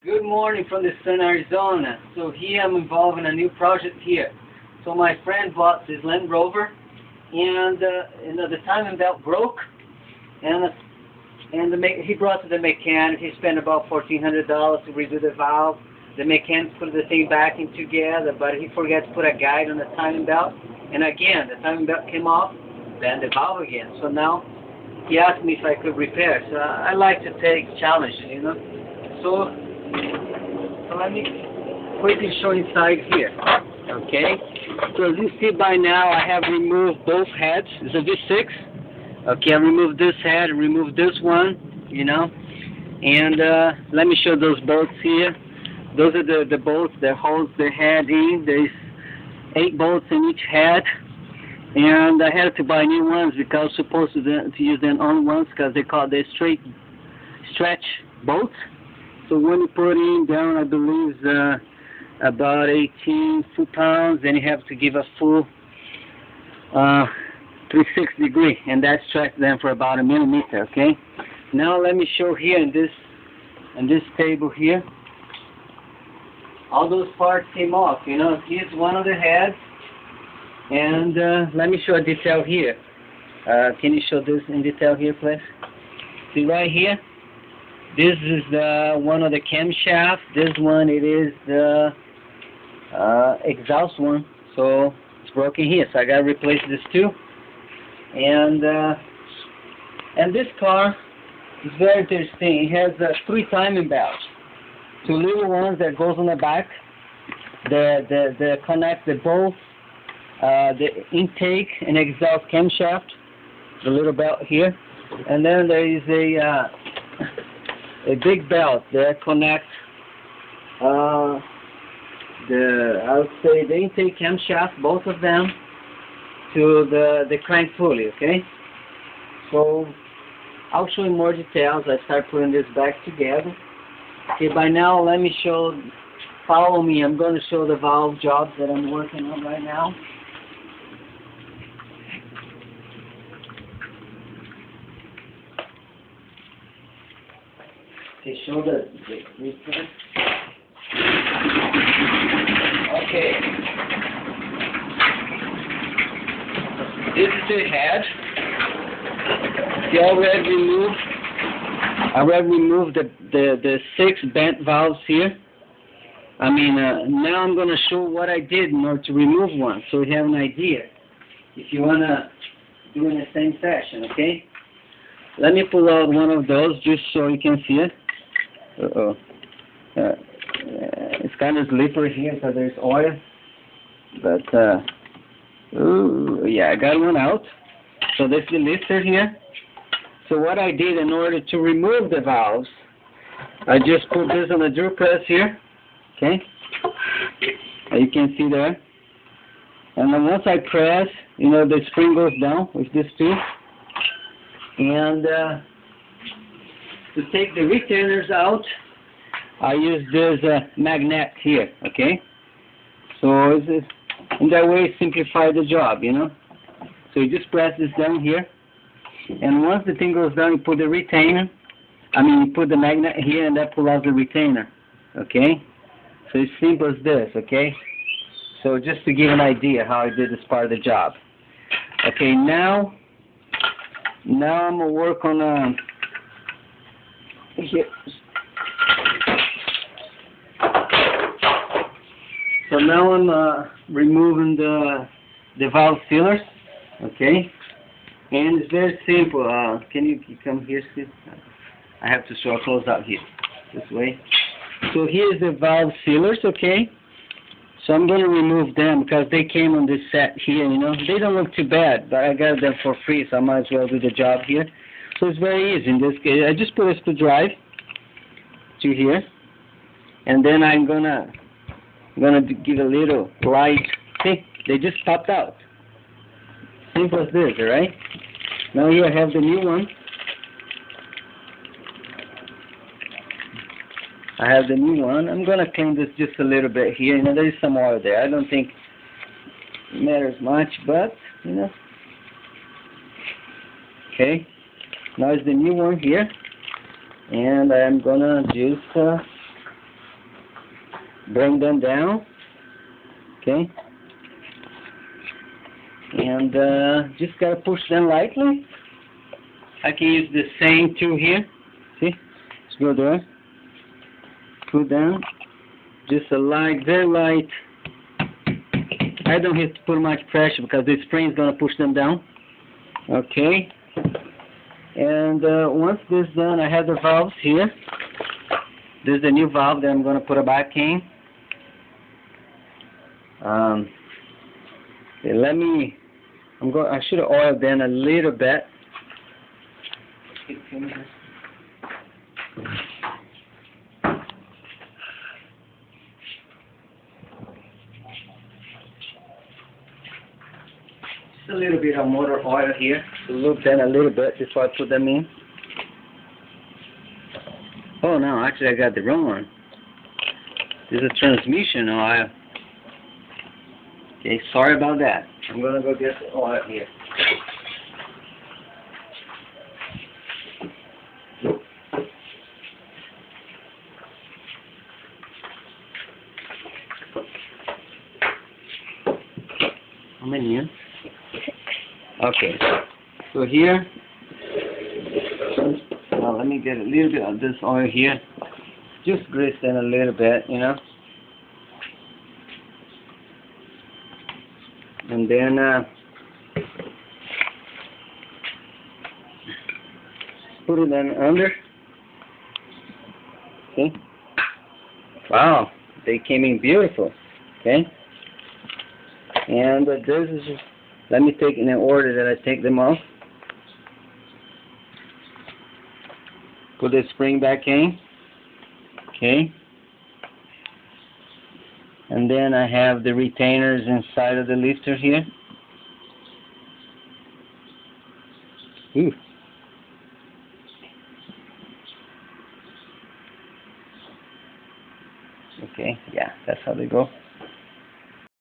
Good morning from the sun, Arizona. So here I'm involved in a new project here. So my friend bought this Land Rover, and the timing belt broke, and he brought to the mechanic. He spent about $1,400 to redo the valve. The mechanic put the thing back in together, but he forgot to put a guide on the timing belt. And again, the timing belt came off, then the valve again. So now he asked me if I could repair. So I like to take challenges, you know. So let me quickly show inside here. Okay. So as you see by now, I have removed both heads. It's a V6. Okay, I removed this head, removed this one, you know. And let me show those bolts here. Those are the bolts that hold the head in. There's 8 bolts in each head. And I had to buy new ones because I was supposed to use them on ones because they call the straight stretch bolts. So when you put in down, I believe about 18 foot-pounds, then you have to give a full 360 degree, and that stretches them for about 1 millimeter. Okay. Now let me show here in this table here. All those parts came off. You know, here's one of the heads, and let me show a detail here. Can you show this in detail here, please? See right here. This is one of the camshaft. This one, it is the exhaust one. So it's broken here. So I gotta replace this too. And this car is very interesting. It has 3 timing belts. 2 little ones that goes on the back. The connect the both the intake and exhaust camshaft. The little belt here. And then there is a big belt that connects I would say the intake camshaft, both of them, to the crank pulley. Okay, so I'll show you more details. I start putting this back together. Okay, by now let me show. Follow me. I'm going to show the valve jobs that I'm working on right now. Okay, show the return. Okay. This is the head. See, I already removed the 6 bent valves here. I mean, now I'm going to show what I did in order to remove one, so you have an idea. If you want to do in the same fashion, okay? Let me pull out one of those just so you can see it. It's kind of slippery here because there's oil. But, yeah, I got one out. So this is the lifter here. So what I did in order to remove the valves, I just put this on the drill press here. Okay? You can see there. And then once I press, you know, the spring goes down with this too. And to take the retainers out, I use this magnet here, okay? So in that way, simplify the job, you know? So you just press this down here, and once the thing goes down, you put the retainer, you put the magnet here, and that pulls out the retainer, okay? So it's simple as this, okay? So just to give an idea how I did this part of the job. Okay, now I'm going to work on here. So now I'm removing the valve sealers, okay? And it's very simple. Can you come here, Steve? I have to show a close out here, this way. So here's the valve sealers, okay? So I'm going to remove them because they came on this set here, you know. They don't look too bad, but I got them for free, so I might as well do the job here. So it's very easy in this case. I just put a screwdriver to here, and then I'm gonna give a little light. See, they just popped out. Simple as this, alright? Now here I have the new one. I have the new one. I'm gonna clean this just a little bit here. You know, there is some oil there. I don't think it matters much, but you know. Okay. Now is the new one here, and I'm gonna just bring them down. Okay. And just gotta push them lightly. I can use the same tool here. See? Let's go there. Pull down. Just a light, very light. I don't have to put much pressure because the spring is gonna push them down. Okay. And once this is done, I have the valves here. This is the new valve that I'm gonna put a back in. Okay, I should have oiled them a little bit. Just a little bit of motor oil here to lube them a little bit before I put them in. Oh no, actually I got the wrong one. This is a transmission oil. Okay, sorry about that. I'm gonna go get the oil here. How many here? Okay, so here, let me get a little bit of this oil here. Just grease them a little bit, you know. And then put it in under. Okay. Wow, they came in beautiful. Okay. And this is just, let me take in the order that I take them off. Put the spring back in. Okay. And then I have the retainers inside of the lifter here. Ooh. Okay, yeah, that's how they go.